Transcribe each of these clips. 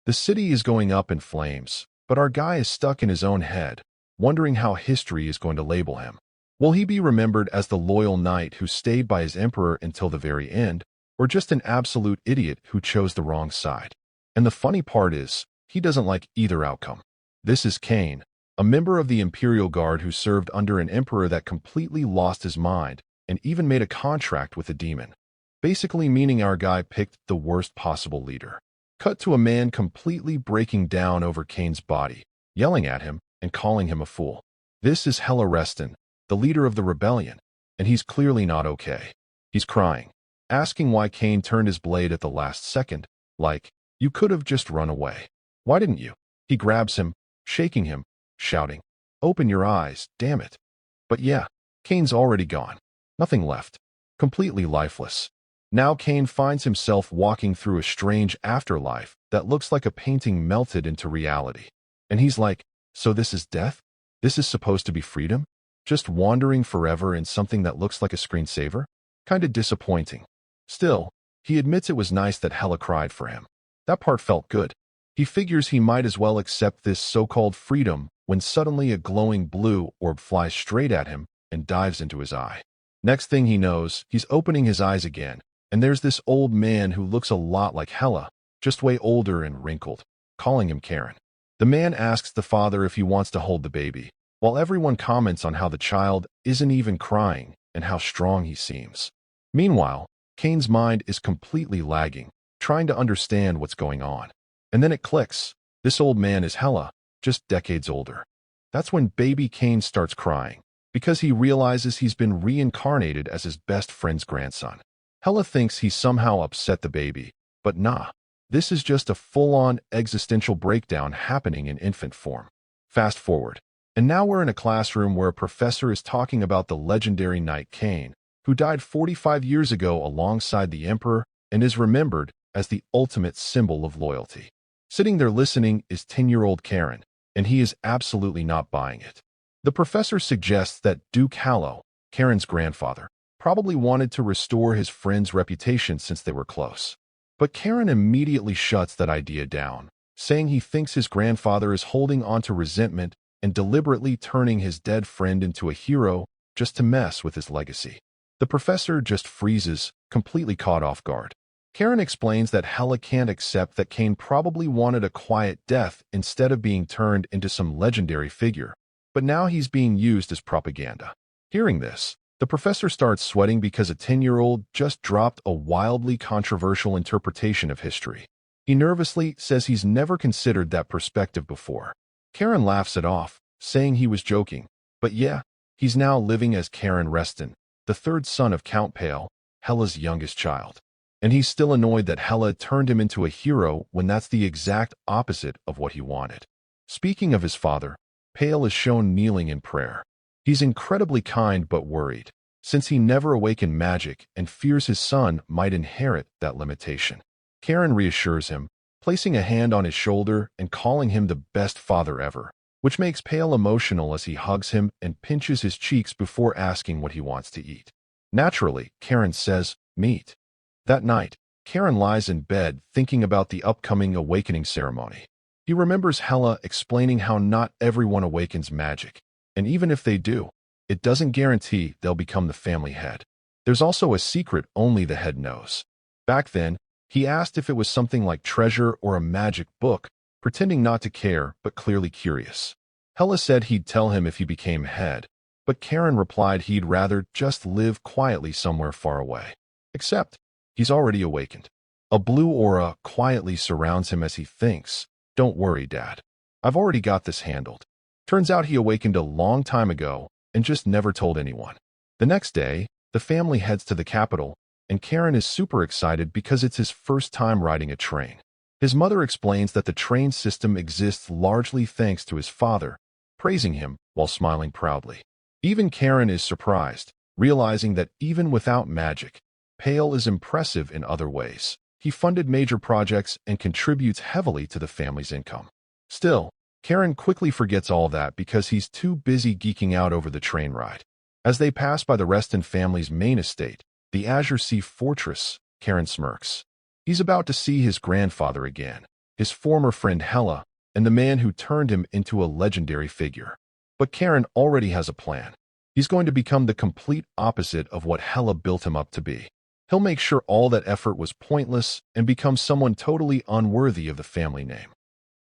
The city is going up in flames, but our guy is stuck in his own head, wondering how history is going to label him. Will he be remembered as the loyal knight who stayed by his emperor until the very end, or just an absolute idiot who chose the wrong side? And the funny part is, he doesn't like either outcome. This is Kane, a member of the Imperial Guard who served under an emperor that completely lost his mind and even made a contract with a demon, basically meaning our guy picked the worst possible leader. Cut to a man completely breaking down over Kane's body, yelling at him and calling him a fool. This is Hella Reston, the leader of the rebellion, and he's clearly not okay. He's crying, asking why Kane turned his blade at the last second, like, you could have just run away. Why didn't you? He grabs him, shaking him, shouting, open your eyes, damn it. But yeah, Kane's already gone. Nothing left. Completely lifeless. Now Kane finds himself walking through a strange afterlife that looks like a painting melted into reality. And he's like, so this is death? This is supposed to be freedom? Just wandering forever in something that looks like a screensaver? Kinda disappointing. Still, he admits it was nice that Hella cried for him. That part felt good. He figures he might as well accept this so-called freedom when suddenly a glowing blue orb flies straight at him and dives into his eye. Next thing he knows, he's opening his eyes again, and there's this old man who looks a lot like Hella, just way older and wrinkled, calling him Karen. The man asks the father if he wants to hold the baby, while everyone comments on how the child isn't even crying and how strong he seems. Meanwhile, Kane's mind is completely lagging, trying to understand what's going on. And then it clicks. This old man is Hella, just decades older. That's when baby Kane starts crying, because he realizes he's been reincarnated as his best friend's grandson. Hella thinks he somehow upset the baby, but nah, this is just a full-on existential breakdown happening in infant form. Fast forward, and now we're in a classroom where a professor is talking about the legendary knight Kane, who died 45 years ago alongside the emperor and is remembered as the ultimate symbol of loyalty. Sitting there listening is 10-year-old Karen, and he is absolutely not buying it. The professor suggests that Duke Hallow, Karen's grandfather, probably wanted to restore his friend's reputation since they were close. But Karen immediately shuts that idea down, saying he thinks his grandfather is holding on to resentment and deliberately turning his dead friend into a hero just to mess with his legacy. The professor just freezes, completely caught off guard. Karen explains that Hella can't accept that Kane probably wanted a quiet death instead of being turned into some legendary figure, but now he's being used as propaganda. Hearing this, the professor starts sweating because a 10-year-old just dropped a wildly controversial interpretation of history. He nervously says he's never considered that perspective before. Karen laughs it off, saying he was joking, but yeah, he's now living as Karen Reston, the third son of Count Pale, Hella's youngest child. And he's still annoyed that Hella turned him into a hero when that's the exact opposite of what he wanted. Speaking of his father, Pale is shown kneeling in prayer. He's incredibly kind but worried, since he never awakened magic and fears his son might inherit that limitation. Karen reassures him, placing a hand on his shoulder and calling him the best father ever, which makes Pale emotional as he hugs him and pinches his cheeks before asking what he wants to eat. Naturally, Karen says, meat. That night, Karen lies in bed thinking about the upcoming awakening ceremony. He remembers Hella explaining how not everyone awakens magic, and even if they do, it doesn't guarantee they'll become the family head. There's also a secret only the head knows. Back then, he asked if it was something like treasure or a magic book, pretending not to care but clearly curious. Hella said he'd tell him if he became head, but Karen replied he'd rather just live quietly somewhere far away. Except, he's already awakened. A blue aura quietly surrounds him as he thinks, "Don't worry, Dad. I've already got this handled." Turns out he awakened a long time ago and just never told anyone. The next day, the family heads to the capital, and Karen is super excited because it's his first time riding a train. His mother explains that the train system exists largely thanks to his father, praising him while smiling proudly. Even Karen is surprised, realizing that even without magic, Pale is impressive in other ways. He funded major projects and contributes heavily to the family's income. Still, Karen quickly forgets all that because he's too busy geeking out over the train ride. As they pass by the Reston family's main estate, the Azure Sea Fortress, Karen smirks. He's about to see his grandfather again, his former friend Hella, and the man who turned him into a legendary figure. But Karen already has a plan. He's going to become the complete opposite of what Hella built him up to be. He'll make sure all that effort was pointless and become someone totally unworthy of the family name.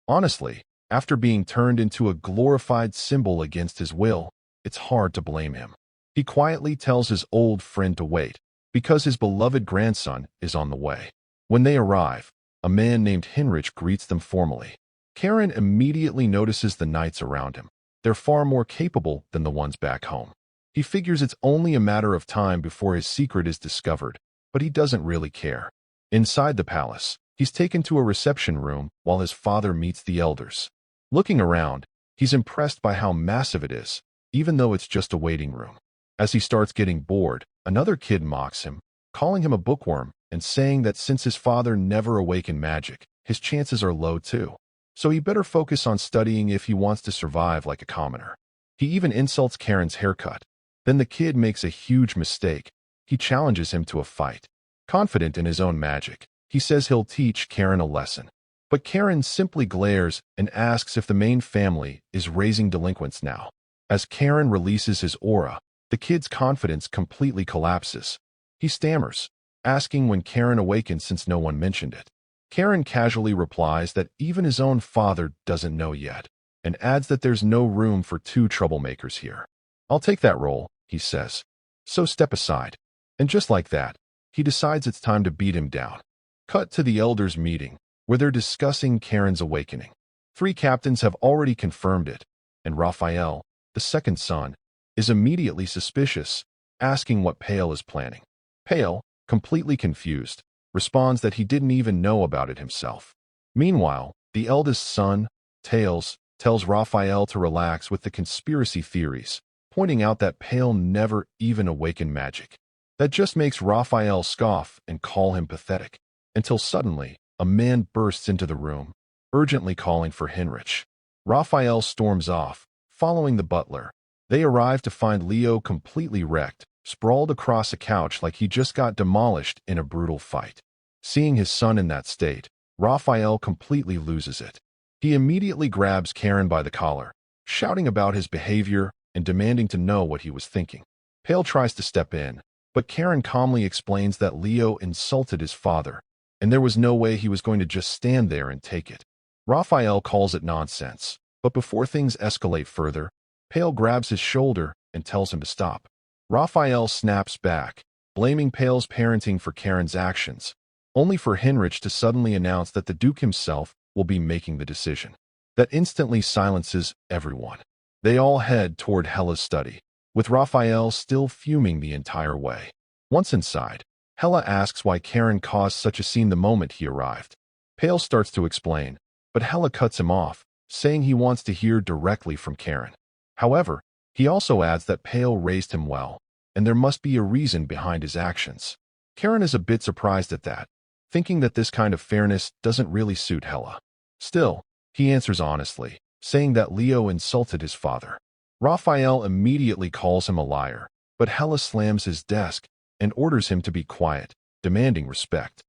Honestly, after being turned into a glorified symbol against his will, it's hard to blame him. He quietly tells his old friend to wait, because his beloved grandson is on the way. When they arrive, a man named Heinrich greets them formally. Karen immediately notices the knights around him. They're far more capable than the ones back home. He figures it's only a matter of time before his secret is discovered, but he doesn't really care. Inside the palace, he's taken to a reception room while his father meets the elders. Looking around, he's impressed by how massive it is, even though it's just a waiting room. As he starts getting bored, another kid mocks him, calling him a bookworm and saying that since his father never awakened magic, his chances are low too. So he better focus on studying if he wants to survive like a commoner. He even insults Karen's haircut. Then the kid makes a huge mistake. He challenges him to a fight. Confident in his own magic, he says he'll teach Karen a lesson. But Karen simply glares and asks if the main family is raising delinquents now. As Karen releases his aura, the kid's confidence completely collapses. He stammers, asking when Karen awakens since no one mentioned it. Karen casually replies that even his own father doesn't know yet, and adds that there's no room for two troublemakers here. "I'll take that role," he says. "So step aside." And just like that, he decides it's time to beat him down. Cut to the elders' meeting, where they're discussing Karen's awakening. 3 captains have already confirmed it, and Raphael, the second son, is immediately suspicious, asking what Pale is planning. Pale, completely confused, responds that he didn't even know about it himself. Meanwhile, the eldest son, Tails, tells Raphael to relax with the conspiracy theories, pointing out that Pale never even awakened magic. That just makes Raphael scoff and call him pathetic, until suddenly, a man bursts into the room, urgently calling for Heinrich. Raphael storms off, following the butler. They arrive to find Leo completely wrecked, sprawled across a couch like he just got demolished in a brutal fight. Seeing his son in that state, Raphael completely loses it. He immediately grabs Karen by the collar, shouting about his behavior and demanding to know what he was thinking. Pale tries to step in, but Karen calmly explains that Leo insulted his father, and there was no way he was going to just stand there and take it. Raphael calls it nonsense, but before things escalate further, Pale grabs his shoulder and tells him to stop. Raphael snaps back, blaming Pale's parenting for Karen's actions, only for Heinrich to suddenly announce that the Duke himself will be making the decision. That instantly silences everyone. They all head toward Hella's study, with Raphael still fuming the entire way. Once inside, Hella asks why Karen caused such a scene the moment he arrived. Pale starts to explain, but Hella cuts him off, saying he wants to hear directly from Karen. However, he also adds that Pale raised him well, and there must be a reason behind his actions. Karen is a bit surprised at that, thinking that this kind of fairness doesn't really suit Hella. Still, he answers honestly, saying that Leo insulted his father. Raphael immediately calls him a liar, but Hella slams his desk and orders him to be quiet, demanding respect.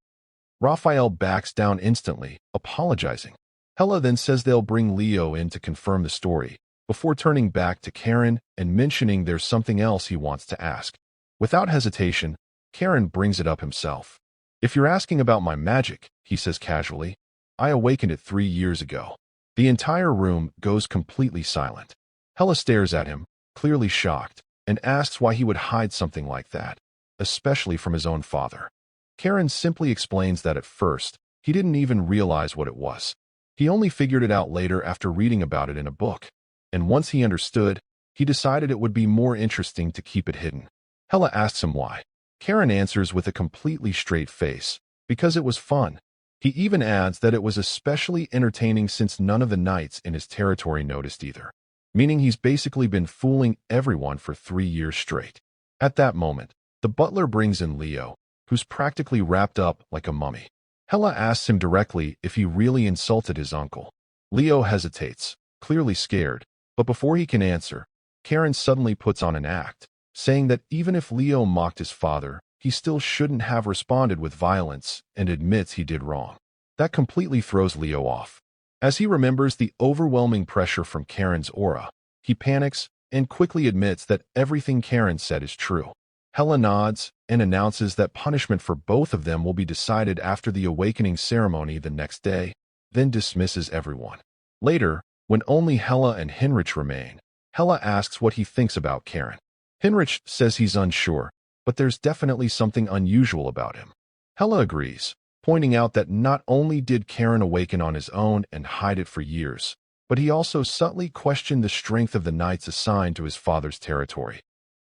Raphael backs down instantly, apologizing. Hella then says they'll bring Leo in to confirm the story, before turning back to Karen and mentioning there's something else he wants to ask. Without hesitation, Karen brings it up himself. "If you're asking about my magic," he says casually, "I awakened it 3 years ago." The entire room goes completely silent. Hella stares at him, clearly shocked, and asks why he would hide something like that, especially from his own father. Karen simply explains that at first, he didn't even realize what it was. He only figured it out later after reading about it in a book. And once he understood, he decided it would be more interesting to keep it hidden. Hella asks him why. Karen answers with a completely straight face, because it was fun. He even adds that it was especially entertaining since none of the knights in his territory noticed either, meaning he's basically been fooling everyone for 3 years straight. At that moment, the butler brings in Leo, who's practically wrapped up like a mummy. Hella asks him directly if he really insulted his uncle. Leo hesitates, clearly scared, but before he can answer, Karen suddenly puts on an act, saying that even if Leo mocked his father, he still shouldn't have responded with violence and admits he did wrong. That completely throws Leo off. As he remembers the overwhelming pressure from Karen's aura, he panics and quickly admits that everything Karen said is true. Hela nods and announces that punishment for both of them will be decided after the awakening ceremony the next day, then dismisses everyone. Later, when only Hela and Heinrich remain, Hela asks what he thinks about Karen. Heinrich says he's unsure, but there's definitely something unusual about him. Hela agrees, pointing out that not only did Karen awaken on his own and hide it for years, but he also subtly questioned the strength of the knights assigned to his father's territory,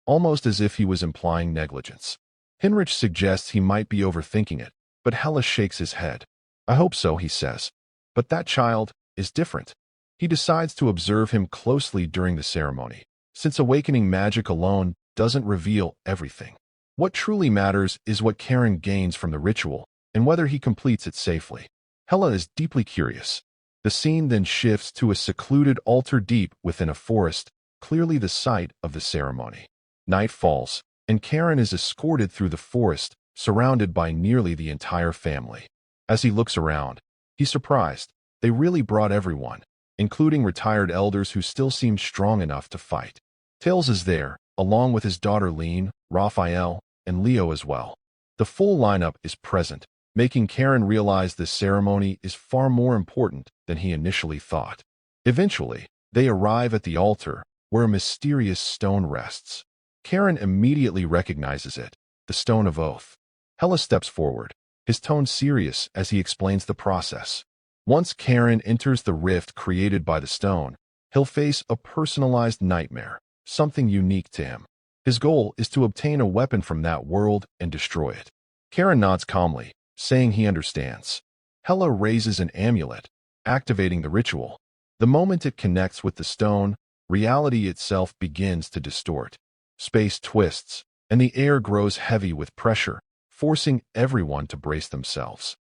almost as if he was implying negligence. Heinrich suggests he might be overthinking it, but Hela shakes his head. I hope so, he says. But that child is different. He decides to observe him closely during the ceremony, since awakening magic alone doesn't reveal everything. What truly matters is what Karen gains from the ritual and whether he completes it safely. Hela is deeply curious. The scene then shifts to a secluded altar deep within a forest, clearly the site of the ceremony. Night falls, and Karen is escorted through the forest, surrounded by nearly the entire family. As he looks around, he's surprised. They really brought everyone, including retired elders who still seem strong enough to fight. Tails is there, along with his daughter Lean, Raphael, and Leo as well. The full lineup is present, making Karen realize this ceremony is far more important than he initially thought. Eventually, they arrive at the altar, where a mysterious stone rests. Karen immediately recognizes it, the Stone of Oath. Hela steps forward, his tone serious as he explains the process. Once Karen enters the rift created by the stone, he'll face a personalized nightmare, something unique to him. His goal is to obtain a weapon from that world and destroy it. Karen nods calmly, saying he understands. Hela raises an amulet, activating the ritual. The moment it connects with the stone, reality itself begins to distort. Space twists, and the air grows heavy with pressure, forcing everyone to brace themselves.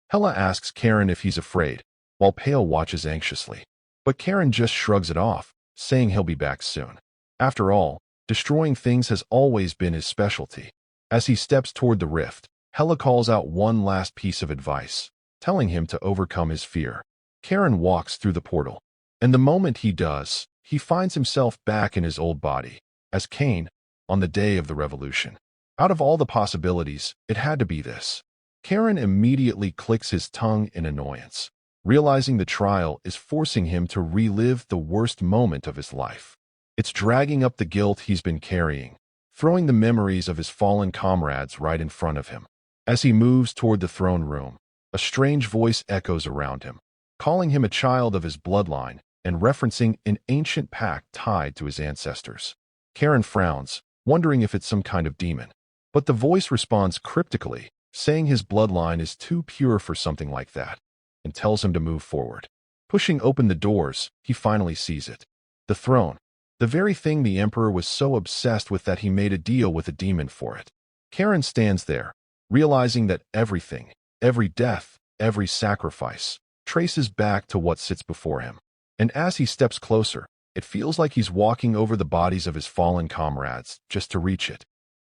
Hela asks Karen if he's afraid, while Pale watches anxiously. But Karen just shrugs it off, saying he'll be back soon. After all, destroying things has always been his specialty. As he steps toward the rift, Hela calls out one last piece of advice, telling him to overcome his fear. Karen walks through the portal, and the moment he does, he finds himself back in his old body, as Cain, on the day of the revolution. Out of all the possibilities, it had to be this. Karen immediately clicks his tongue in annoyance, realizing the trial is forcing him to relive the worst moment of his life. It's dragging up the guilt he's been carrying, throwing the memories of his fallen comrades right in front of him. As he moves toward the throne room, a strange voice echoes around him, calling him a child of his bloodline and referencing an ancient pact tied to his ancestors. Karen frowns, wondering if it's some kind of demon. But the voice responds cryptically, saying his bloodline is too pure for something like that, and tells him to move forward. Pushing open the doors, he finally sees it. The throne. The very thing the Emperor was so obsessed with that he made a deal with a demon for it. Karen stands there, realizing that everything, every death, every sacrifice, traces back to what sits before him. And as he steps closer, it feels like he's walking over the bodies of his fallen comrades just to reach it.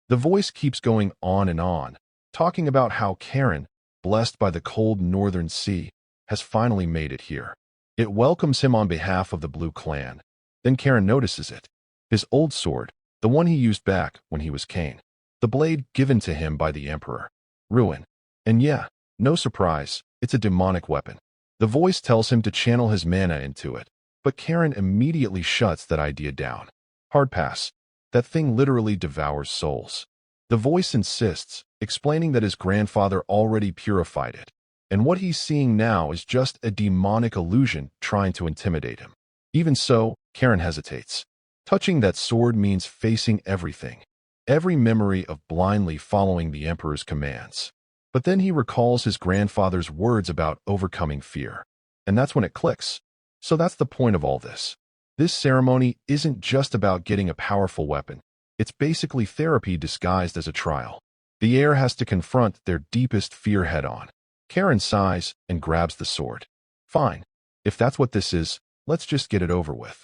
The voice keeps going on, talking about how Karen, blessed by the cold northern sea, has finally made it here. It welcomes him on behalf of the Blue Clan. Then Karen notices it. His old sword, the one he used back when he was Cain. The blade given to him by the Emperor. Ruin. And yeah, no surprise, it's a demonic weapon. The voice tells him to channel his mana into it, but Karen immediately shuts that idea down. Hard pass. That thing literally devours souls. The voice insists, explaining that his grandfather already purified it, and what he's seeing now is just a demonic illusion trying to intimidate him. Even so, Karen hesitates. Touching that sword means facing everything, every memory of blindly following the Emperor's commands. But then he recalls his grandfather's words about overcoming fear, and that's when it clicks. So that's the point of all this. This ceremony isn't just about getting a powerful weapon. It's basically therapy disguised as a trial. The heir has to confront their deepest fear head-on. Karen sighs and grabs the sword. Fine. If that's what this is, let's just get it over with.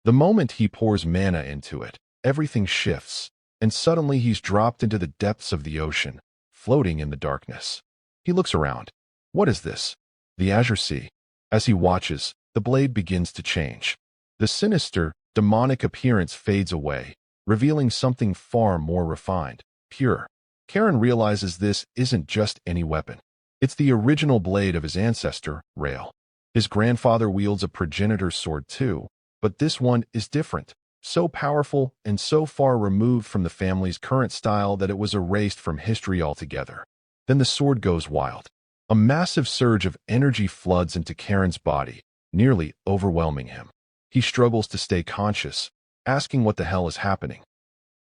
The moment he pours mana into it, everything shifts, and suddenly he's dropped into the depths of the ocean, floating in the darkness. He looks around. What is this? the Azure Sea. As he watches, the blade begins to change. The sinister, demonic appearance fades away, revealing something far more refined, pure. Karen realizes this isn't just any weapon. It's the original blade of his ancestor, Rael. His grandfather wields a progenitor sword too, but this one is different, so powerful and so far removed from the family's current style that it was erased from history altogether. Then the sword goes wild. A massive surge of energy floods into Karen's body, nearly overwhelming him. He struggles to stay conscious, asking what the hell is happening.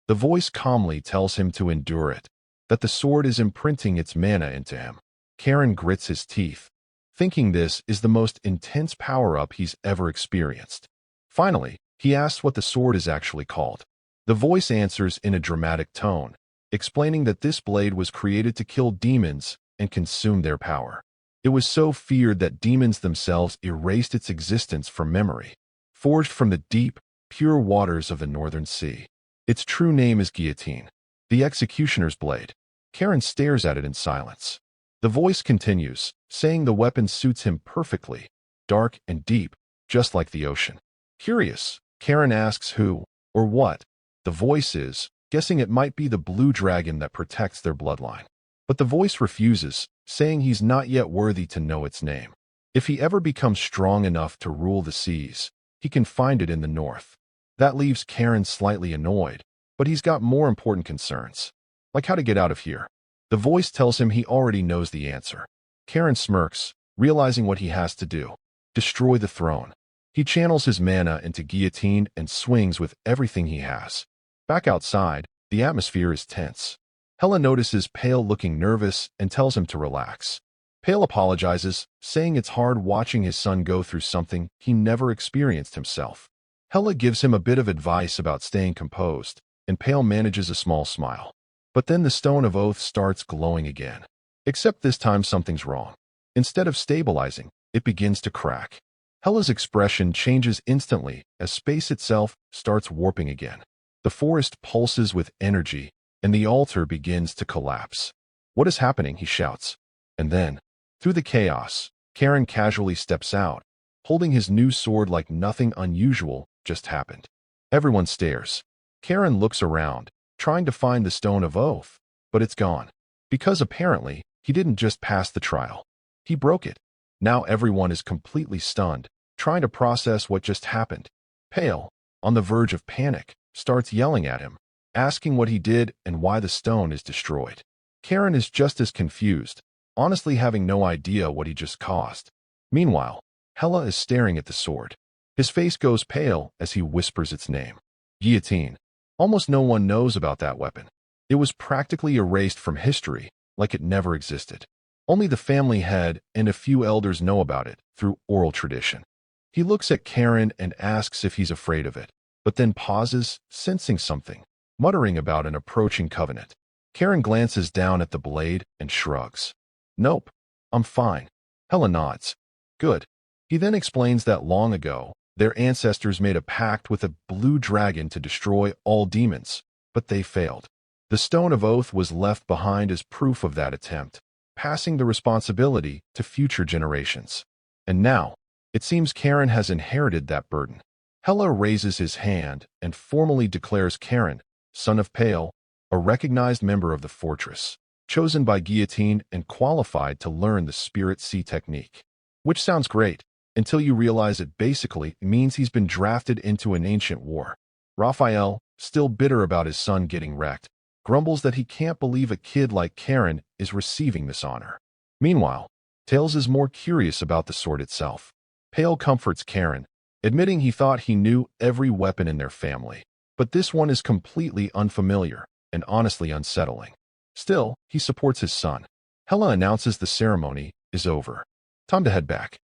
The voice calmly tells him to endure it, that the sword is imprinting its mana into him. Karen grits his teeth, thinking this is the most intense power-up he's ever experienced. Finally, he asks what the sword is actually called. The voice answers in a dramatic tone, explaining that this blade was created to kill demons and consume their power. It was so feared that demons themselves erased its existence from memory. Forged from the deep, pure waters of the Northern Sea. Its true name is Guillotine, the executioner's blade. Karen stares at it in silence. The voice continues, saying the weapon suits him perfectly, dark and deep, just like the ocean. Curious, Karen asks who, or what, the voice is, guessing it might be the blue dragon that protects their bloodline. But the voice refuses, saying he's not yet worthy to know its name. If he ever becomes strong enough to rule the seas, he can find it in the north. That leaves Karen slightly annoyed, but he's got more important concerns, like how to get out of here. The voice tells him he already knows the answer. Karen smirks, realizing what he has to do. Destroy the throne. He channels his mana into Guillotine and swings with everything he has. Back outside, the atmosphere is tense. Hela notices Pale looking nervous and tells him to relax. Pale apologizes, saying it's hard watching his son go through something he never experienced himself. Hela gives him a bit of advice about staying composed, and Pale manages a small smile. But then the Stone of Oath starts glowing again. Except this time something's wrong. Instead of stabilizing, it begins to crack. Hela's expression changes instantly as space itself starts warping again. The forest pulses with energy, and the altar begins to collapse. What is happening? He shouts. And then, through the chaos, Karen casually steps out, holding his new sword like nothing unusual just happened. Everyone stares. Karen looks around, trying to find the Stone of Oath, but it's gone. Because apparently, he didn't just pass the trial. He broke it. Now everyone is completely stunned, trying to process what just happened. Pale, on the verge of panic, starts yelling at him, asking what he did and why the stone is destroyed. Karen is just as confused, honestly having no idea what he just caused. Meanwhile, Hela is staring at the sword. His face goes pale as he whispers its name. Guillotine. Almost no one knows about that weapon. It was practically erased from history, like it never existed. Only the family head and a few elders know about it through oral tradition. He looks at Karen and asks if he's afraid of it, but then pauses, sensing something, muttering about an approaching covenant. Karen glances down at the blade and shrugs. Nope, I'm fine. Hela nods. Good. He then explains that long ago, their ancestors made a pact with a blue dragon to destroy all demons, but they failed. The Stone of Oath was left behind as proof of that attempt, passing the responsibility to future generations. And now, it seems Karen has inherited that burden. Hela raises his hand and formally declares Karen, son of Pale, a recognized member of the fortress, chosen by Guillotine and qualified to learn the Spirit Sea technique. Which sounds great, until you realize it basically means he's been drafted into an ancient war. Raphael, still bitter about his son getting wrecked, grumbles that he can't believe a kid like Karen is receiving this honor. Meanwhile, Tails is more curious about the sword itself. Pale comforts Karen, admitting he thought he knew every weapon in their family, but this one is completely unfamiliar and honestly unsettling. Still, he supports his son. Hela announces the ceremony is over. Time to head back.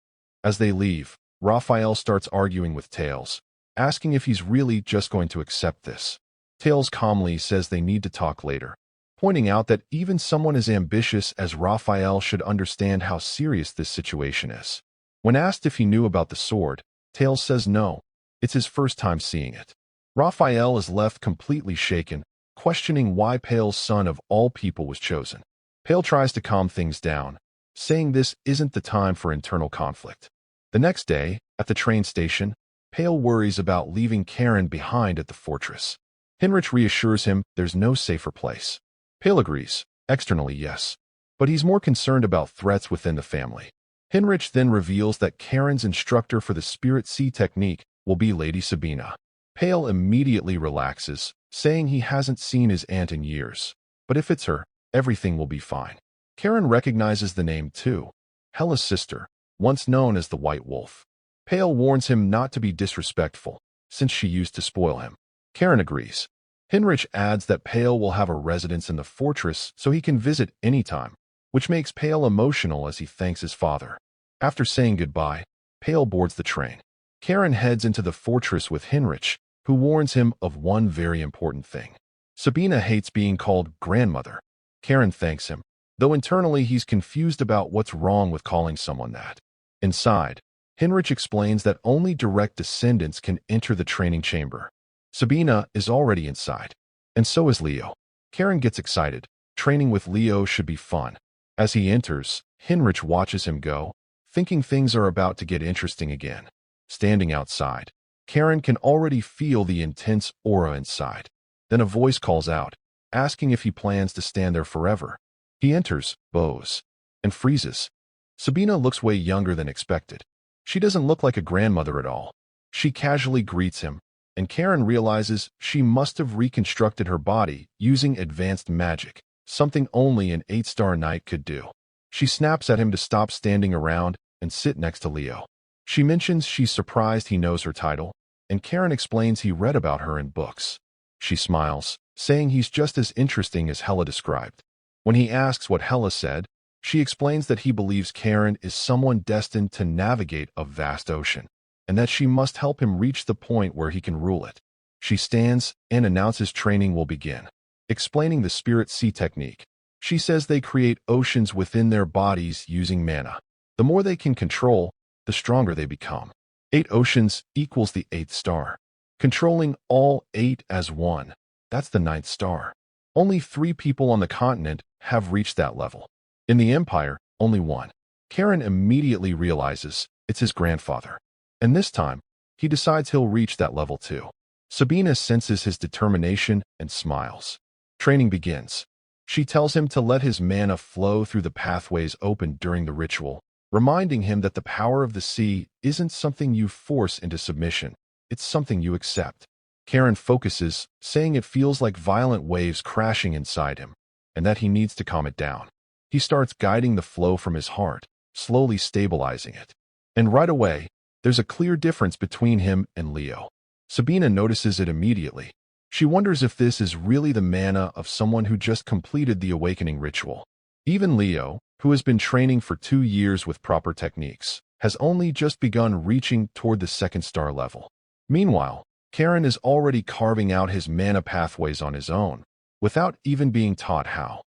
As they leave, Raphael starts arguing with Tails, asking if he's really just going to accept this. Tails calmly says they need to talk later, pointing out that even someone as ambitious as Raphael should understand how serious this situation is. When asked if he knew about the sword, Tails says no, it's his first time seeing it. Raphael is left completely shaken, questioning why Pale's son of all people was chosen. Pale tries to calm things down, saying this isn't the time for internal conflict. The next day, at the train station, Pale worries about leaving Karen behind at the fortress. Hinrich reassures him there's no safer place. Pale agrees, externally yes, but he's more concerned about threats within the family. Hinrich then reveals that Karen's instructor for the Spirit Sea technique will be Lady Sabina. Pale immediately relaxes, saying he hasn't seen his aunt in years. But if it's her, everything will be fine. Karen recognizes the name too. Hela's sister, once known as the White Wolf. Pale warns him not to be disrespectful, since she used to spoil him. Karen agrees. Hinrich adds that Pale will have a residence in the fortress so he can visit anytime, which makes Pale emotional as he thanks his father. After saying goodbye, Pale boards the train. Karen heads into the fortress with Hinrich, who warns him of one very important thing. Sabina hates being called grandmother. Karen thanks him, though internally he's confused about what's wrong with calling someone that. Inside, Hinrich explains that only direct descendants can enter the training chamber. Sabina is already inside, and so is Leo. Karen gets excited. Training with Leo should be fun. As he enters, Hinrich watches him go, thinking things are about to get interesting again. Standing outside, Karen can already feel the intense aura inside. Then a voice calls out, asking if he plans to stand there forever. He enters, bows, and freezes. Sabina looks way younger than expected. She doesn't look like a grandmother at all. She casually greets him, and Karen realizes she must have reconstructed her body using advanced magic, something only an 8-star knight could do. She snaps at him to stop standing around and sit next to Leo. She mentions she's surprised he knows her title, and Karen explains he read about her in books. She smiles, saying he's just as interesting as Hela described. When he asks what Hela said, she explains that he believes Karen is someone destined to navigate a vast ocean, and that she must help him reach the point where he can rule it. She stands and announces training will begin. Explaining the Spirit Sea technique, she says they create oceans within their bodies using mana. The more they can control, the stronger they become. 8 oceans equals the 8th star. Controlling all 8 as one, that's the 9th star. Only 3 people on the continent have reached that level. In the Empire, only 1. Karen immediately realizes it's his grandfather. And this time, he decides he'll reach that level too. Sabina senses his determination and smiles. Training begins. She tells him to let his mana flow through the pathways opened during the ritual, reminding him that the power of the sea isn't something you force into submission, it's something you accept. Karen focuses, saying it feels like violent waves crashing inside him, and that he needs to calm it down. He starts guiding the flow from his heart, slowly stabilizing it. And right away, there's a clear difference between him and Leo. Sabina notices it immediately. She wonders if this is really the mana of someone who just completed the awakening ritual. Even Leo, who has been training for 2 years with proper techniques, has only just begun reaching toward the 2nd star level. Meanwhile, Karen is already carving out his mana pathways on his own, without even being taught how.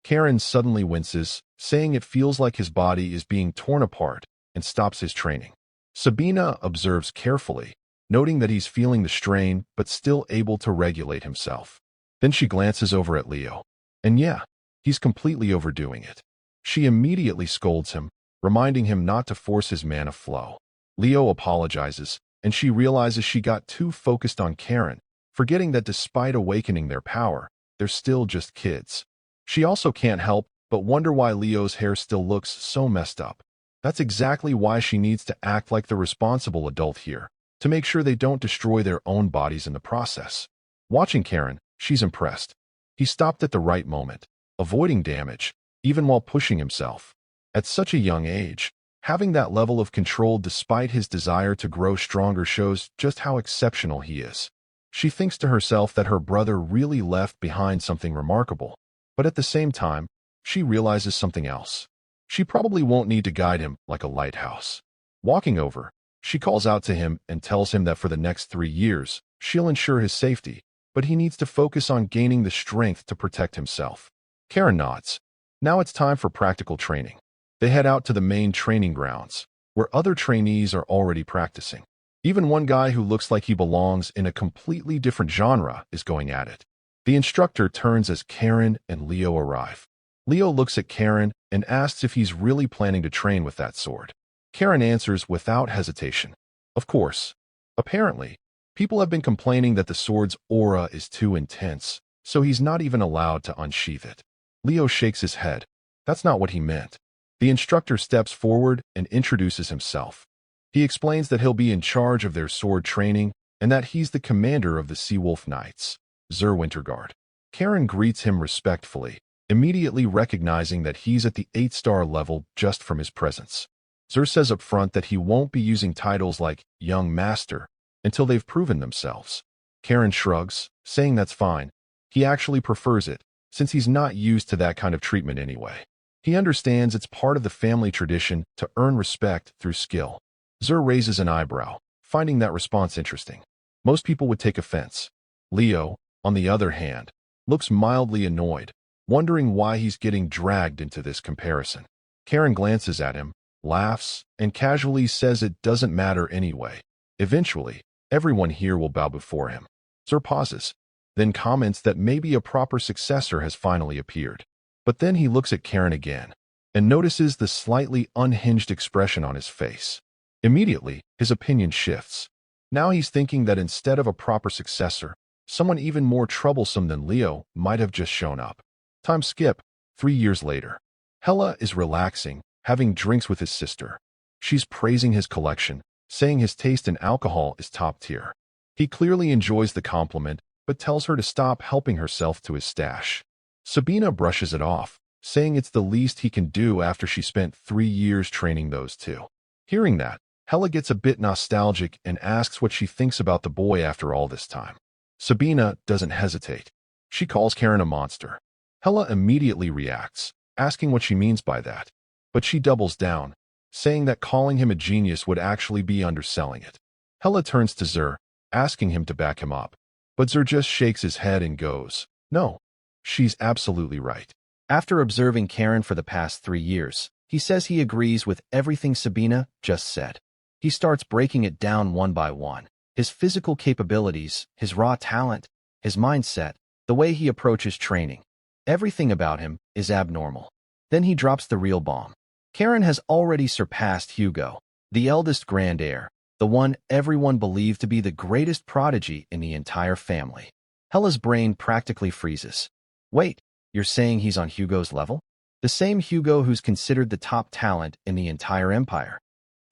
Karen suddenly winces, saying it feels like his body is being torn apart, and stops his training. Sabina observes carefully, noting that he's feeling the strain but still able to regulate himself. Then she glances over at Leo. And yeah, he's completely overdoing it. She immediately scolds him, reminding him not to force his mana flow. Leo apologizes, and she realizes she got too focused on Karen, forgetting that despite awakening their power, they're still just kids. She also can't help but wonder why Leo's hair still looks so messed up. That's exactly why she needs to act like the responsible adult here, to make sure they don't destroy their own bodies in the process. Watching Karen, she's impressed. He stopped at the right moment, avoiding damage, even while pushing himself. At such a young age, having that level of control despite his desire to grow stronger shows just how exceptional he is. She thinks to herself that her brother really left behind something remarkable, but at the same time, she realizes something else. She probably won't need to guide him like a lighthouse. Walking over, she calls out to him and tells him that for the next 3 years, she'll ensure his safety, but he needs to focus on gaining the strength to protect himself. Karen nods. Now it's time for practical training. They head out to the main training grounds, where other trainees are already practicing. Even one guy who looks like he belongs in a completely different genre is going at it. The instructor turns as Karen and Leo arrive. Leo looks at Karen and asks if he's really planning to train with that sword. Karen answers without hesitation. Of course. Apparently, people have been complaining that the sword's aura is too intense, so he's not even allowed to unsheath it. Leo shakes his head. That's not what he meant. The instructor steps forward and introduces himself. He explains that he'll be in charge of their sword training and that he's the commander of the Seawolf Knights, Zur Winterguard. Karen greets him respectfully, immediately recognizing that he's at the 8-star level just from his presence. Zur says up front that he won't be using titles like Young Master until they've proven themselves. Karen shrugs, saying that's fine. He actually prefers it, since he's not used to that kind of treatment anyway. He understands it's part of the family tradition to earn respect through skill. Zur raises an eyebrow, finding that response interesting. Most people would take offense. Leo, on the other hand, looks mildly annoyed, wondering why he's getting dragged into this comparison. Karen glances at him, laughs, and casually says it doesn't matter anyway. Eventually, everyone here will bow before him. Zur pauses, then comments that maybe a proper successor has finally appeared. But then he looks at Karen again, and notices the slightly unhinged expression on his face. Immediately, his opinion shifts. Now he's thinking that instead of a proper successor, someone even more troublesome than Leo might have just shown up. Time skip, 3 years later. Hela is relaxing, having drinks with his sister. She's praising his collection, saying his taste in alcohol is top tier. He clearly enjoys the compliment, but tells her to stop helping herself to his stash. Sabina brushes it off, saying it's the least he can do after she spent 3 years training those two. Hearing that, Hela gets a bit nostalgic and asks what she thinks about the boy after all this time. Sabina doesn't hesitate. She calls Karen a monster. Hela immediately reacts, asking what she means by that. But she doubles down, saying that calling him a genius would actually be underselling it. Hela turns to Zur, asking him to back him up. But Zur just shakes his head and goes, no, she's absolutely right. After observing Karen for the past 3 years, he says he agrees with everything Sabina just said. He starts breaking it down one by one. His physical capabilities, his raw talent, his mindset, the way he approaches training. Everything about him is abnormal. Then he drops the real bomb. Karen has already surpassed Hugo, the eldest grand heir, the one everyone believed to be the greatest prodigy in the entire family. Hela's brain practically freezes. Wait, you're saying he's on Hugo's level? The same Hugo who's considered the top talent in the entire empire.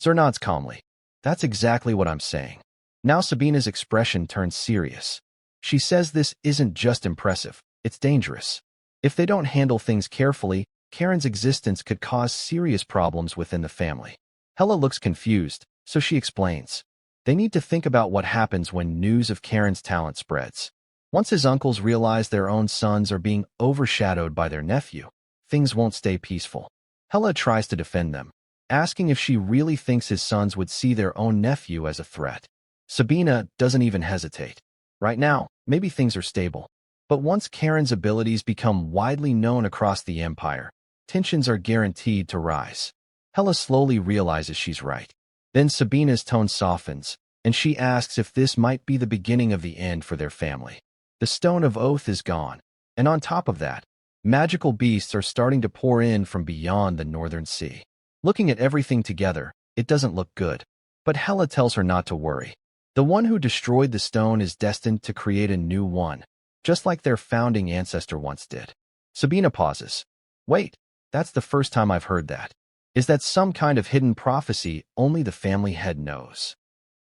Zur nods calmly. That's exactly what I'm saying. Now Sabina's expression turns serious. She says this isn't just impressive, it's dangerous. If they don't handle things carefully, Karen's existence could cause serious problems within the family. Hela looks confused, so she explains. They need to think about what happens when news of Karen's talent spreads. Once his uncles realize their own sons are being overshadowed by their nephew, things won't stay peaceful. Hela tries to defend them, asking if she really thinks his sons would see their own nephew as a threat. Sabina doesn't even hesitate. Right now, maybe things are stable. But once Karen's abilities become widely known across the empire, tensions are guaranteed to rise. Hela slowly realizes she's right. Then Sabina's tone softens, and she asks if this might be the beginning of the end for their family. The Stone of Oath is gone, and on top of that, magical beasts are starting to pour in from beyond the Northern Sea. Looking at everything together, it doesn't look good. But Hela tells her not to worry. The one who destroyed the stone is destined to create a new one, just like their founding ancestor once did. Sabina pauses. Wait, that's the first time I've heard that. Is that some kind of hidden prophecy only the family head knows?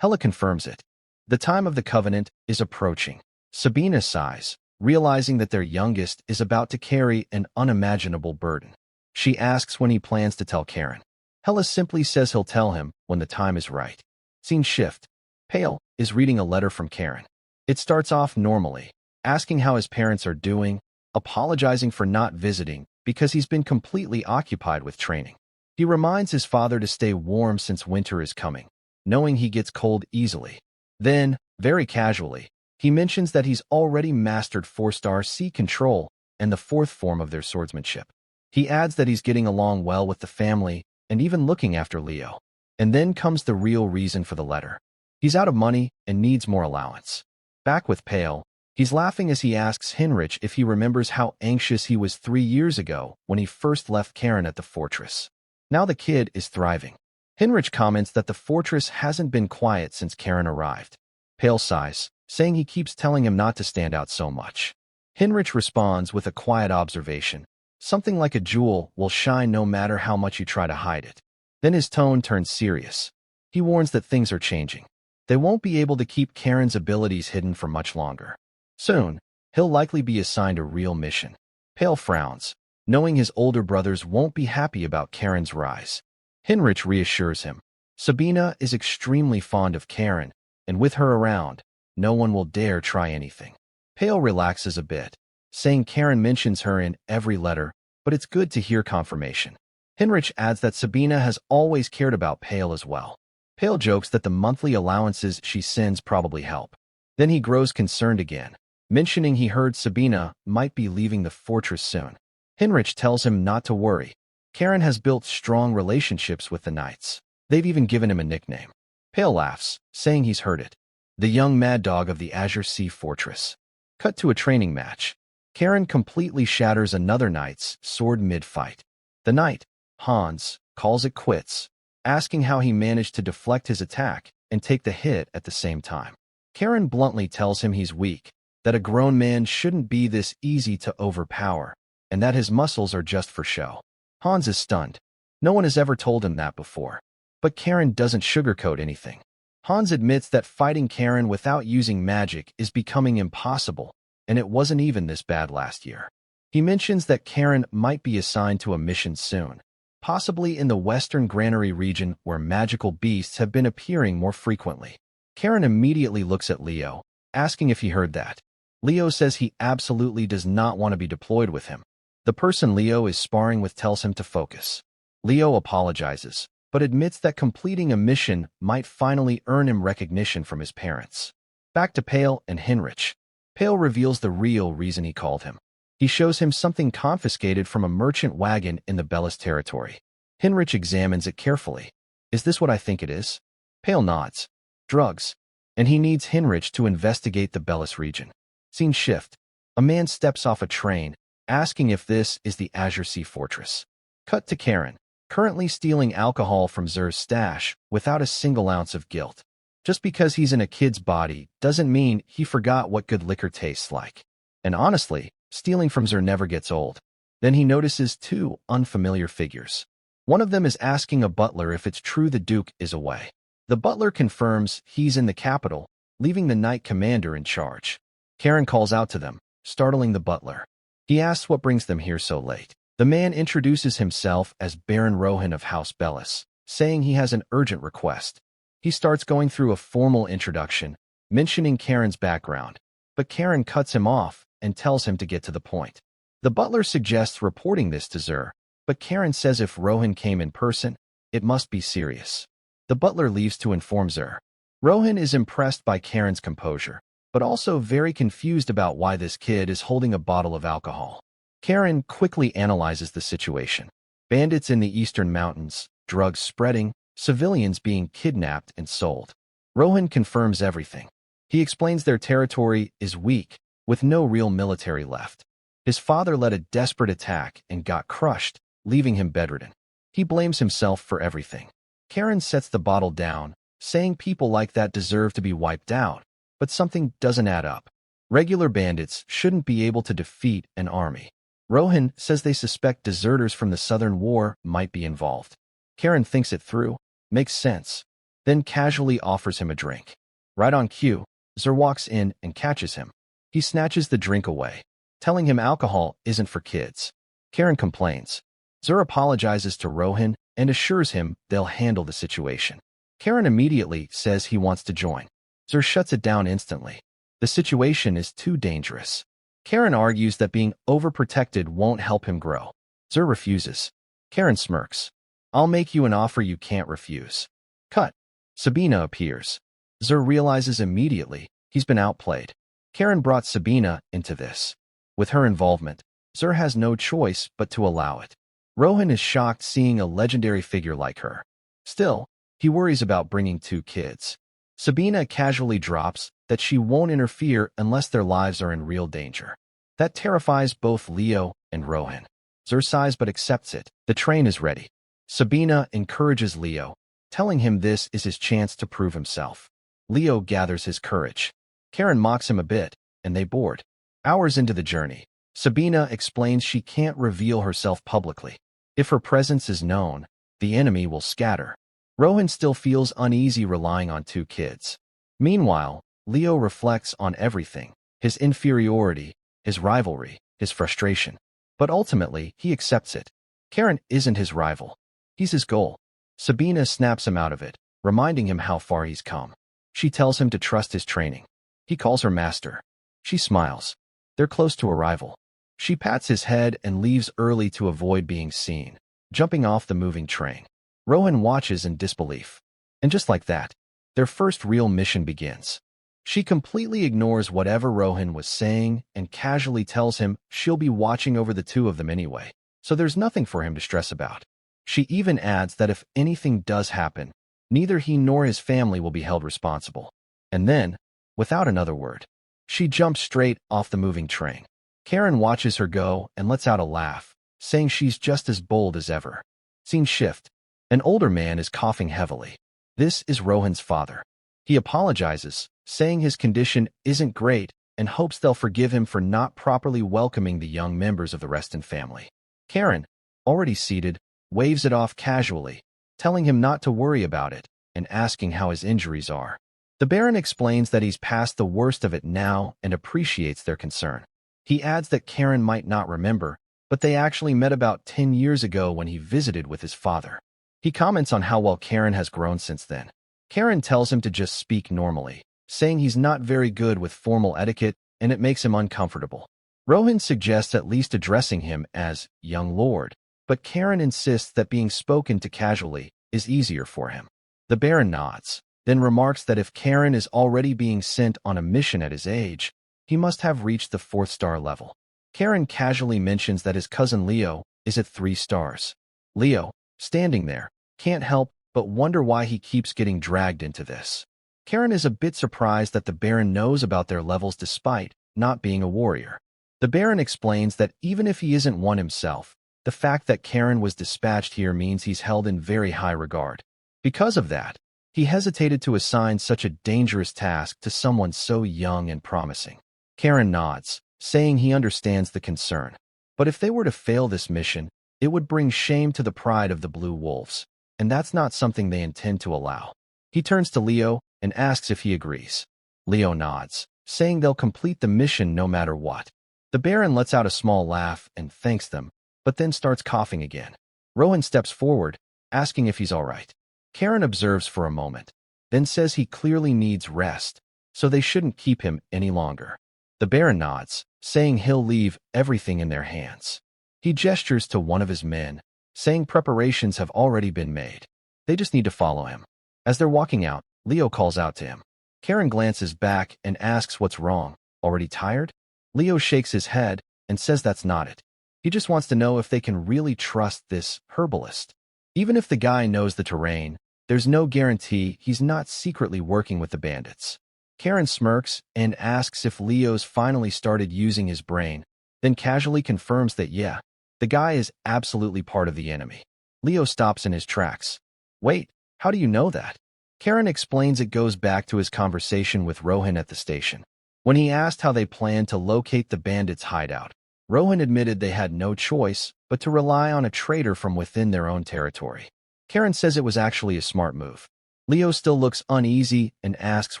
Hela confirms it. The time of the covenant is approaching. Sabina sighs, realizing that their youngest is about to carry an unimaginable burden. She asks when he plans to tell Karen. Hela simply says he'll tell him when the time is right. Scene shift. Pale is reading a letter from Karen. It starts off normally, asking how his parents are doing, apologizing for not visiting because he's been completely occupied with training. He reminds his father to stay warm since winter is coming, knowing he gets cold easily. Then, very casually, he mentions that he's already mastered 4-star sea control and the 4th form of their swordsmanship. He adds that he's getting along well with the family and even looking after Leo. And then comes the real reason for the letter. He's out of money and needs more allowance. Back with Pale, He's laughing as he asks Hinrich if he remembers how anxious he was 3 years ago when he first left Karen at the fortress. Now the kid is thriving. Hinrich comments that the fortress hasn't been quiet since Karen arrived. Pale sighs, saying he keeps telling him not to stand out so much. Hinrich responds with a quiet observation. Something like a jewel will shine no matter how much you try to hide it. Then his tone turns serious. He warns that things are changing. They won't be able to keep Karen's abilities hidden for much longer. Soon, he'll likely be assigned a real mission. Pale frowns, knowing his older brothers won't be happy about Karen's rise. Hinrich reassures him. Sabina is extremely fond of Karen, and with her around, no one will dare try anything. Pale relaxes a bit, saying Karen mentions her in every letter, but it's good to hear confirmation. Hinrich adds that Sabina has always cared about Pale as well. Pale jokes that the monthly allowances she sends probably help. Then he grows concerned again, mentioning he heard Sabina might be leaving the fortress soon. Hinrich tells him not to worry. Karen has built strong relationships with the knights. They've even given him a nickname. Pale laughs, saying he's heard it. The young mad dog of the Azure Sea Fortress. Cut to a training match. Karen completely shatters another knight's sword mid-fight. The knight, Hans, calls it quits, asking how he managed to deflect his attack and take the hit at the same time. Karen bluntly tells him he's weak, that a grown man shouldn't be this easy to overpower, and that his muscles are just for show. Hans is stunned. No one has ever told him that before. But Karen doesn't sugarcoat anything. Hans admits that fighting Karen without using magic is becoming impossible, and it wasn't even this bad last year. He mentions that Karen might be assigned to a mission soon, possibly in the Western Granary region where magical beasts have been appearing more frequently. Karen immediately looks at Leo, asking if he heard that. Leo says he absolutely does not want to be deployed with him. The person Leo is sparring with tells him to focus. Leo apologizes, but admits that completing a mission might finally earn him recognition from his parents. Back to Pale and Hinrich. Pale reveals the real reason he called him. He shows him something confiscated from a merchant wagon in the Bellis territory. Hinrich examines it carefully. Is this what I think it is? Pale nods. Drugs. And he needs Hinrich to investigate the Bellis region. Scene shift. A man steps off a train, asking if this is the Azure Sea Fortress. Cut to Karen, currently stealing alcohol from Zer's stash without a single ounce of guilt. Just because he's in a kid's body doesn't mean he forgot what good liquor tastes like. And honestly, stealing from Zer never gets old. Then he notices two unfamiliar figures. One of them is asking a butler if it's true the Duke is away. The butler confirms he's in the capital, leaving the knight commander in charge. Karen calls out to them, startling the butler. He asks what brings them here so late. The man introduces himself as Baron Rohan of House Bellis, saying he has an urgent request. He starts going through a formal introduction, mentioning Karen's background, but Karen cuts him off and tells him to get to the point. The butler suggests reporting this to Zer, but Karen says if Rohan came in person, it must be serious. The butler leaves to inform Zer. Rohan is impressed by Karen's composure, but also very confused about why this kid is holding a bottle of alcohol. Karen quickly analyzes the situation. Bandits in the eastern mountains, drugs spreading, civilians being kidnapped and sold. Rohan confirms everything. He explains their territory is weak, with no real military left. His father led a desperate attack and got crushed, leaving him bedridden. He blames himself for everything. Karen sets the bottle down, saying people like that deserve to be wiped out, but something doesn't add up. Regular bandits shouldn't be able to defeat an army. Rohan says they suspect deserters from the Southern War might be involved. Karen thinks it through, makes sense, then casually offers him a drink. Right on cue, Zer walks in and catches him. He snatches the drink away, telling him alcohol isn't for kids. Karen complains. Zer apologizes to Rohan and assures him they'll handle the situation. Karen immediately says he wants to join. Zer shuts it down instantly. The situation is too dangerous. Karen argues that being overprotected won't help him grow. Zer refuses. Karen smirks. I'll make you an offer you can't refuse. Cut. Sabina appears. Zer realizes immediately he's been outplayed. Karen brought Sabina into this. With her involvement, Zer has no choice but to allow it. Rohan is shocked seeing a legendary figure like her. Still, he worries about bringing two kids. Sabina casually drops that she won't interfere unless their lives are in real danger. That terrifies both Leo and Rohan. Zur sighs but accepts it. The train is ready. Sabina encourages Leo, telling him this is his chance to prove himself. Leo gathers his courage. Karen mocks him a bit, and they board. Hours into the journey, Sabina explains she can't reveal herself publicly. If her presence is known, the enemy will scatter. Rohan still feels uneasy relying on two kids. Meanwhile, Leo reflects on everything: his inferiority, his rivalry, his frustration. But ultimately, he accepts it. Karen isn't his rival. He's his goal. Sabina snaps him out of it, reminding him how far he's come. She tells him to trust his training. He calls her master. She smiles. They're close to arrival. She pats his head and leaves early to avoid being seen, jumping off the moving train. Rohan watches in disbelief. And just like that, their first real mission begins. She completely ignores whatever Rohan was saying and casually tells him she'll be watching over the two of them anyway, so there's nothing for him to stress about. She even adds that if anything does happen, neither he nor his family will be held responsible. And then, without another word, she jumps straight off the moving train. Karen watches her go and lets out a laugh, saying she's just as bold as ever. Scene shift. An older man is coughing heavily. This is Rohan's father. He apologizes, saying his condition isn't great and hopes they'll forgive him for not properly welcoming the young members of the Reston family. Karen, already seated, waves it off casually, telling him not to worry about it and asking how his injuries are. The Baron explains that he's past the worst of it now and appreciates their concern. He adds that Karen might not remember, but they actually met about 10 years ago when he visited with his father. He comments on how well Karen has grown since then. Karen tells him to just speak normally, saying he's not very good with formal etiquette and it makes him uncomfortable. Rohan suggests at least addressing him as young lord, but Karen insists that being spoken to casually is easier for him. The Baron nods, then remarks that if Karen is already being sent on a mission at his age, he must have reached the 4th star level. Karen casually mentions that his cousin Leo is at 3 stars. Leo, standing there, can't help but wonder why he keeps getting dragged into this. Karen is a bit surprised that the Baron knows about their levels despite not being a warrior. The Baron explains that even if he isn't one himself, the fact that Karen was dispatched here means he's held in very high regard. Because of that, he hesitated to assign such a dangerous task to someone so young and promising. Karen nods, saying he understands the concern. But if they were to fail this mission, it would bring shame to the pride of the Blue Wolves, and that's not something they intend to allow. He turns to Leo and asks if he agrees. Leo nods, saying they'll complete the mission no matter what. The Baron lets out a small laugh and thanks them, but then starts coughing again. Rohan steps forward, asking if he's all right. Karen observes for a moment, then says he clearly needs rest, so they shouldn't keep him any longer. The Baron nods, saying he'll leave everything in their hands. He gestures to one of his men, saying preparations have already been made. They just need to follow him. As they're walking out, Leo calls out to him. Karen glances back and asks what's wrong. Already tired? Leo shakes his head and says that's not it. He just wants to know if they can really trust this herbalist. Even if the guy knows the terrain, there's no guarantee he's not secretly working with the bandits. Karen smirks and asks if Leo's finally started using his brain, then casually confirms that yeah, the guy is absolutely part of the enemy. Leo stops in his tracks. Wait, how do you know that? Karen explains it goes back to his conversation with Rohan at the station. When he asked how they planned to locate the bandits' hideout, Rohan admitted they had no choice but to rely on a traitor from within their own territory. Karen says it was actually a smart move. Leo still looks uneasy and asks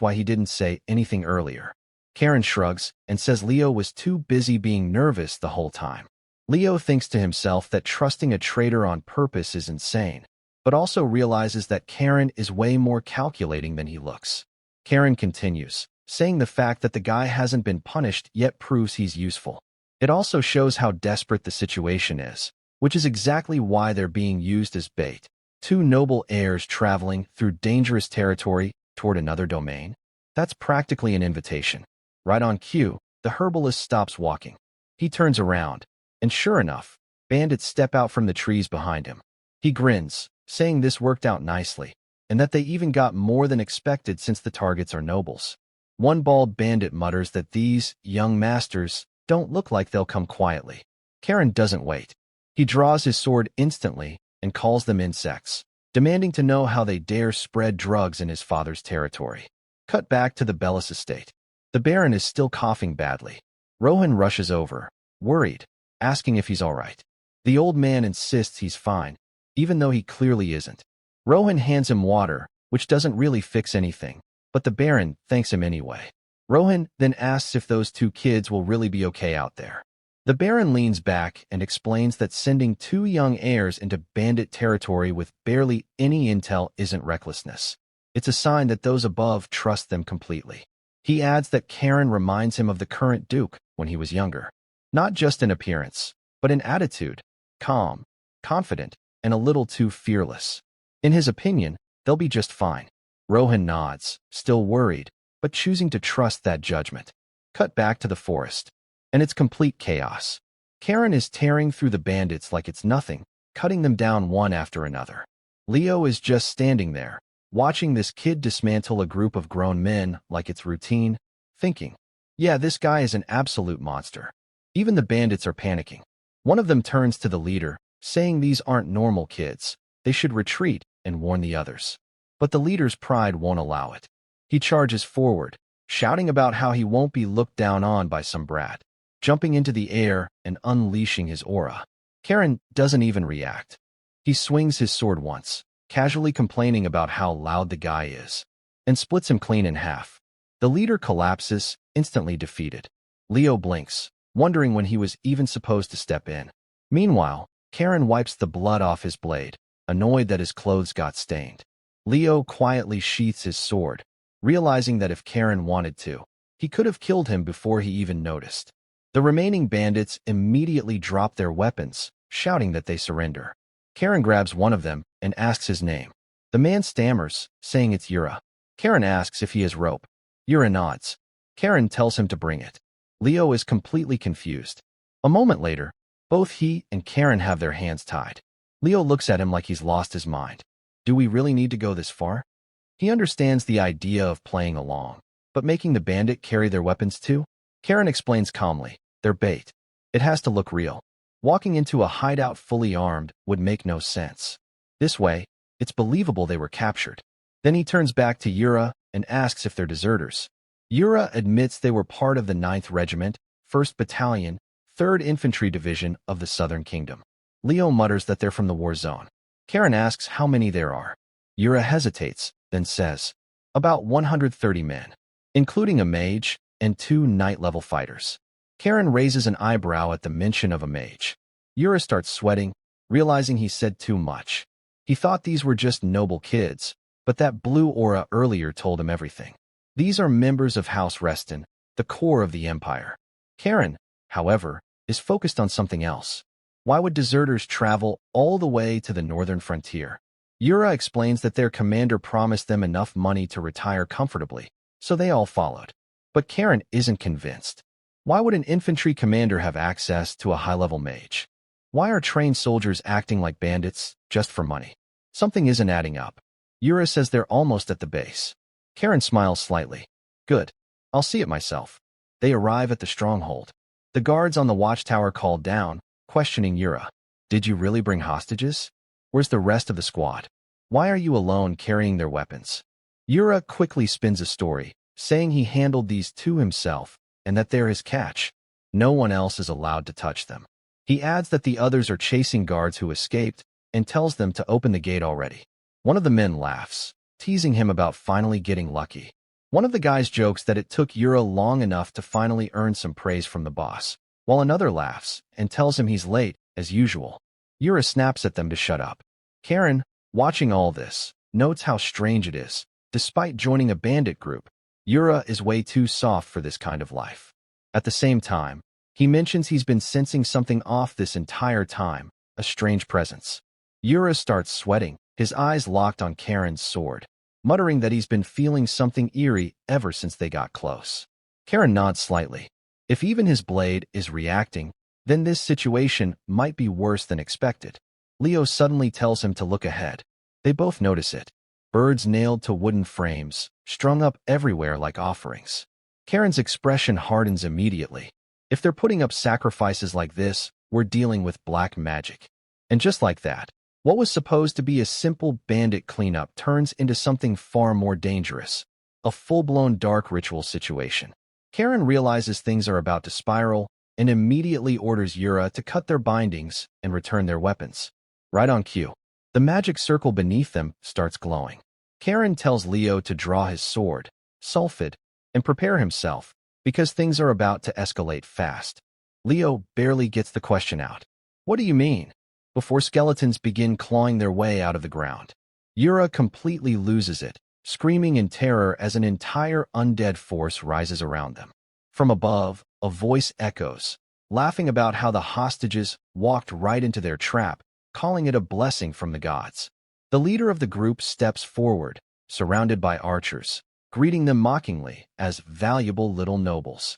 why he didn't say anything earlier. Karen shrugs and says Leo was too busy being nervous the whole time. Leo thinks to himself that trusting a traitor on purpose is insane, but also realizes that Karen is way more calculating than he looks. Karen continues, saying the fact that the guy hasn't been punished yet proves he's useful. It also shows how desperate the situation is, which is exactly why they're being used as bait. Two noble heirs traveling through dangerous territory toward another domain? That's practically an invitation. Right on cue, the herbalist stops walking. He turns around, and sure enough, bandits step out from the trees behind him. He grins, saying this worked out nicely, and that they even got more than expected since the targets are nobles. One bald bandit mutters that these young masters don't look like they'll come quietly. Karen doesn't wait. He draws his sword instantly and calls them insects, demanding to know how they dare spread drugs in his father's territory. Cut back to the Bellis estate. The Baron is still coughing badly. Rohan rushes over, worried, asking if he's all right. The old man insists he's fine, even though he clearly isn't. Rohan hands him water, which doesn't really fix anything, but the Baron thanks him anyway. Rohan then asks if those two kids will really be okay out there. The Baron leans back and explains that sending two young heirs into bandit territory with barely any intel isn't recklessness. It's a sign that those above trust them completely. He adds that Karen reminds him of the current Duke when he was younger. Not just in appearance, but in attitude. Calm, confident, and a little too fearless. In his opinion, they'll be just fine. Rohan nods, still worried, but choosing to trust that judgment. Cut back to the forest, and it's complete chaos. Karen is tearing through the bandits like it's nothing, cutting them down one after another. Leo is just standing there, watching this kid dismantle a group of grown men like it's routine, thinking, yeah, this guy is an absolute monster. Even the bandits are panicking. One of them turns to the leader, saying these aren't normal kids. They should retreat and warn the others. But the leader's pride won't allow it. He charges forward, shouting about how he won't be looked down on by some brat, jumping into the air and unleashing his aura. Karen doesn't even react. He swings his sword once, casually complaining about how loud the guy is, and splits him clean in half. The leader collapses, instantly defeated. Leo blinks, wondering when he was even supposed to step in. Meanwhile, Karen wipes the blood off his blade, annoyed that his clothes got stained. Leo quietly sheaths his sword, realizing that if Karen wanted to, he could have killed him before he even noticed. The remaining bandits immediately drop their weapons, shouting that they surrender. Karen grabs one of them and asks his name. The man stammers, saying it's Yura. Karen asks if he has rope. Yura nods. Karen tells him to bring it. Leo is completely confused. A moment later, both he and Karen have their hands tied. Leo looks at him like he's lost his mind. Do we really need to go this far? He understands the idea of playing along, but making the bandit carry their weapons too? Karen explains calmly, they're bait. It has to look real. Walking into a hideout fully armed would make no sense. This way, it's believable they were captured. Then he turns back to Yura and asks if they're deserters. Yura admits they were part of the 9th Regiment, 1st Battalion, 3rd Infantry Division of the Southern Kingdom. Leo mutters that they're from the war zone. Karen asks how many there are. Yura hesitates, then says, about 130 men, including a mage and 2 night-level fighters. Karen raises an eyebrow at the mention of a mage. Yura starts sweating, realizing he said too much. He thought these were just noble kids, but that blue aura earlier told him everything. These are members of House Reston, the core of the Empire. Karen, however, is focused on something else. Why would deserters travel all the way to the northern frontier? Yura explains that their commander promised them enough money to retire comfortably, so they all followed. But Karen isn't convinced. Why would an infantry commander have access to a high-level mage? Why are trained soldiers acting like bandits just for money? Something isn't adding up. Yura says they're almost at the base. Karen smiles slightly. Good. I'll see it myself. They arrive at the stronghold. The guards on the watchtower call down, questioning Yura. Did you really bring hostages? Where's the rest of the squad? Why are you alone carrying their weapons? Yura quickly spins a story, saying he handled these two himself, and that they're his catch. No one else is allowed to touch them. He adds that the others are chasing guards who escaped, and tells them to open the gate already. One of the men laughs, teasing him about finally getting lucky. One of the guys jokes that it took Yura long enough to finally earn some praise from the boss, while another laughs and tells him he's late, as usual. Yura snaps at them to shut up. Karen, watching all this, notes how strange it is. Despite joining a bandit group, Yura is way too soft for this kind of life. At the same time, he mentions he's been sensing something off this entire time, a strange presence. Yura starts sweating, his eyes locked on Karen's sword, muttering that he's been feeling something eerie ever since they got close. Karen nods slightly. If even his blade is reacting, then this situation might be worse than expected. Leo suddenly tells him to look ahead. They both notice it. birds nailed to wooden frames, strung up everywhere like offerings. Karen's expression hardens immediately. If they're putting up sacrifices like this, we're dealing with black magic. And just like that, what was supposed to be a simple bandit cleanup turns into something far more dangerous, a full-blown dark ritual situation. Karen realizes things are about to spiral and immediately orders Yura to cut their bindings and return their weapons. Right on cue, the magic circle beneath them starts glowing. Karen tells Leo to draw his sword, Sulfid, and prepare himself, because things are about to escalate fast. Leo barely gets the question out. What do you mean? Before skeletons begin clawing their way out of the ground. Yura completely loses it, screaming in terror as an entire undead force rises around them. From above, a voice echoes, laughing about how the hostages walked right into their trap, calling it a blessing from the gods. The leader of the group steps forward, surrounded by archers, greeting them mockingly as valuable little nobles.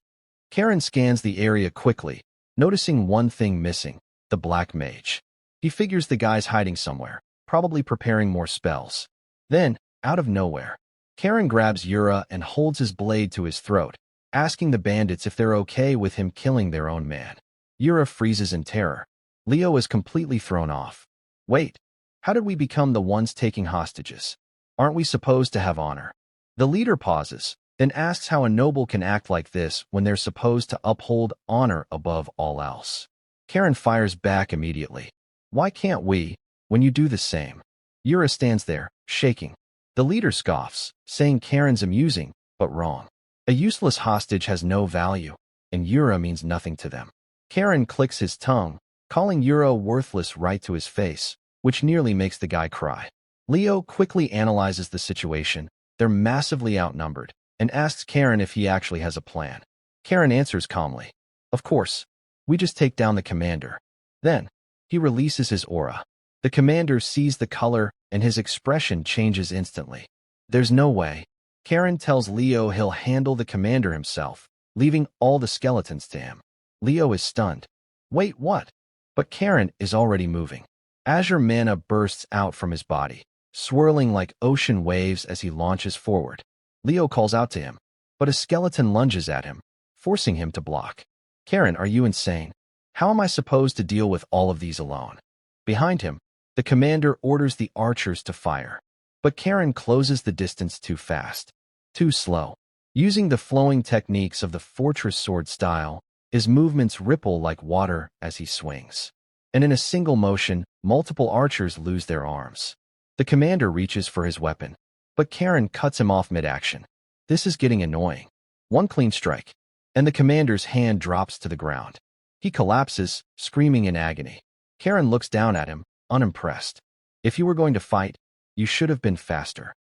Karen scans the area quickly, noticing one thing missing, the black mage. He figures the guy's hiding somewhere, probably preparing more spells. Then, out of nowhere, Karen grabs Yura and holds his blade to his throat, asking the bandits if they're okay with him killing their own man. Yura freezes in terror. Leo is completely thrown off. Wait, how did we become the ones taking hostages? Aren't we supposed to have honor? The leader pauses, then asks how a noble can act like this when they're supposed to uphold honor above all else. Karen fires back immediately. Why can't we, when you do the same? Yura stands there, shaking. The leader scoffs, saying Karen's amusing, but wrong. A useless hostage has no value, and Yura means nothing to them. Karen clicks his tongue, calling Yura worthless right to his face, which nearly makes the guy cry. Leo quickly analyzes the situation. They're massively outnumbered, and asks Karen if he actually has a plan. Karen answers calmly, "Of course, we just take down the commander." Then, he releases his aura. The commander sees the color, and his expression changes instantly. There's no way. Karen tells Leo he'll handle the commander himself, leaving all the skeletons to him. Leo is stunned. Wait, what? But Karen is already moving. Azure mana bursts out from his body, swirling like ocean waves as he launches forward. Leo calls out to him, but a skeleton lunges at him, forcing him to block. Karen, are you insane? How am I supposed to deal with all of these alone? Behind him, the commander orders the archers to fire. But Karen closes the distance too fast. Too slow. Using the flowing techniques of the fortress sword style, his movements ripple like water as he swings. And in a single motion, multiple archers lose their arms. The commander reaches for his weapon, but Karen cuts him off mid-action. This is getting annoying. One clean strike, and the commander's hand drops to the ground. He collapses, screaming in agony. Karen looks down at him, unimpressed. If you were going to fight, you should have been faster.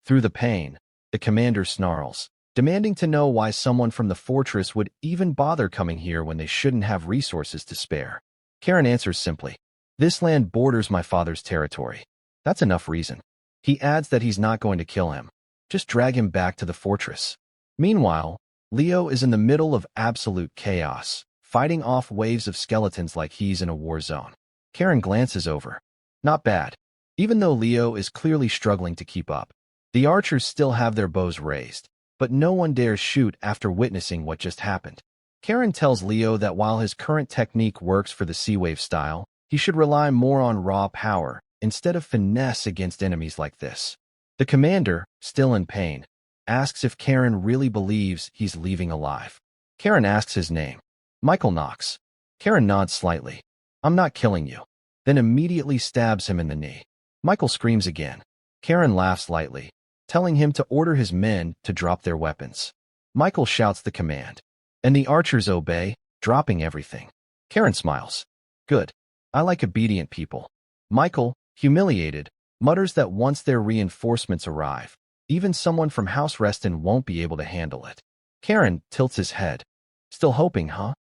Through the pain, the commander snarls, demanding to know why someone from the fortress would even bother coming here when they shouldn't have resources to spare. Karen answers simply, "This land borders my father's territory." That's enough reason. He adds that he's not going to kill him. Just drag him back to the fortress. Meanwhile, Leo is in the middle of absolute chaos, fighting off waves of skeletons like he's in a war zone. Karen glances over. Not bad. Even though Leo is clearly struggling to keep up, the archers still have their bows raised, but no one dares shoot after witnessing what just happened. Karen tells Leo that while his current technique works for the Sea Wave style, he should rely more on raw power instead of finesse against enemies like this. The commander, still in pain, asks if Karen really believes he's leaving alive. Karen asks his name. Michael Knox. Karen nods slightly. "I'm not killing you," then immediately stabs him in the knee. Michael screams again. Karen laughs lightly, telling him to order his men to drop their weapons. Michael shouts the command, and the archers obey, dropping everything. Karen smiles. Good. I like obedient people. Michael, humiliated, mutters that once their reinforcements arrive, even someone from House Reston won't be able to handle it. Karen tilts his head. Still hoping, huh?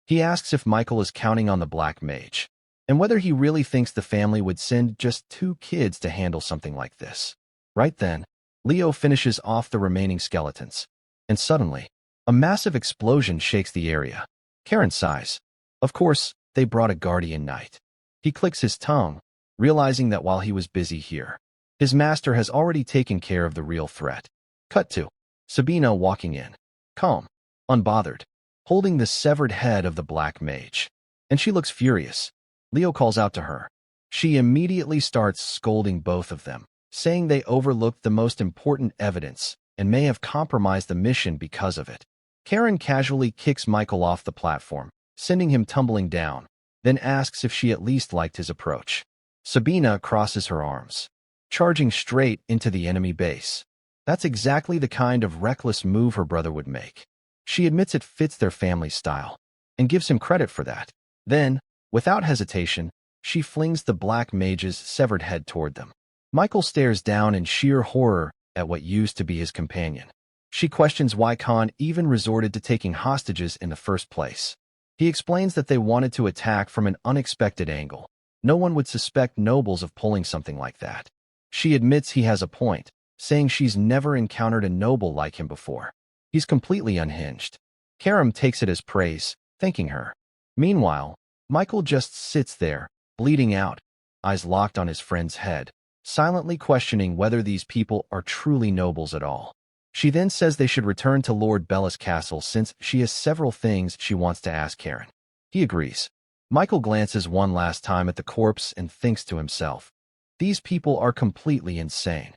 He asks if Michael is counting on the Black Mage, and whether he really thinks the family would send just 2 kids to handle something like this. Right then, Leo finishes off the remaining skeletons, and suddenly, a massive explosion shakes the area. Karen sighs. Of course, they brought a guardian knight. He clicks his tongue, realizing that while he was busy here, His master has already taken care of the real threat. Cut to Sabina walking in, calm, unbothered, holding the severed head of the black mage. And she looks furious. Leo calls out to her. She immediately starts scolding both of them, saying they overlooked the most important evidence and may have compromised the mission because of it. Karen casually kicks Michael off the platform, sending him tumbling down, then asks if she at least liked his approach. Sabina crosses her arms, charging straight into the enemy base. That's exactly the kind of reckless move her brother would make. She admits it fits their family style, and gives him credit for that. Then, without hesitation, she flings the black mage's severed head toward them. Michael stares down in sheer horror at what used to be his companion. She questions why Khan even resorted to taking hostages in the first place. He explains that they wanted to attack from an unexpected angle. No one would suspect nobles of pulling something like that. She admits he has a point, saying she's never encountered a noble like him before. He's completely unhinged. Karam takes it as praise, thanking her. Meanwhile, Michael just sits there, bleeding out, eyes locked on his friend's head, silently questioning whether these people are truly nobles at all. She then says they should return to Lord Bella's castle since she has several things she wants to ask Karen. He agrees. Michael glances one last time at the corpse and thinks to himself, these people are completely insane.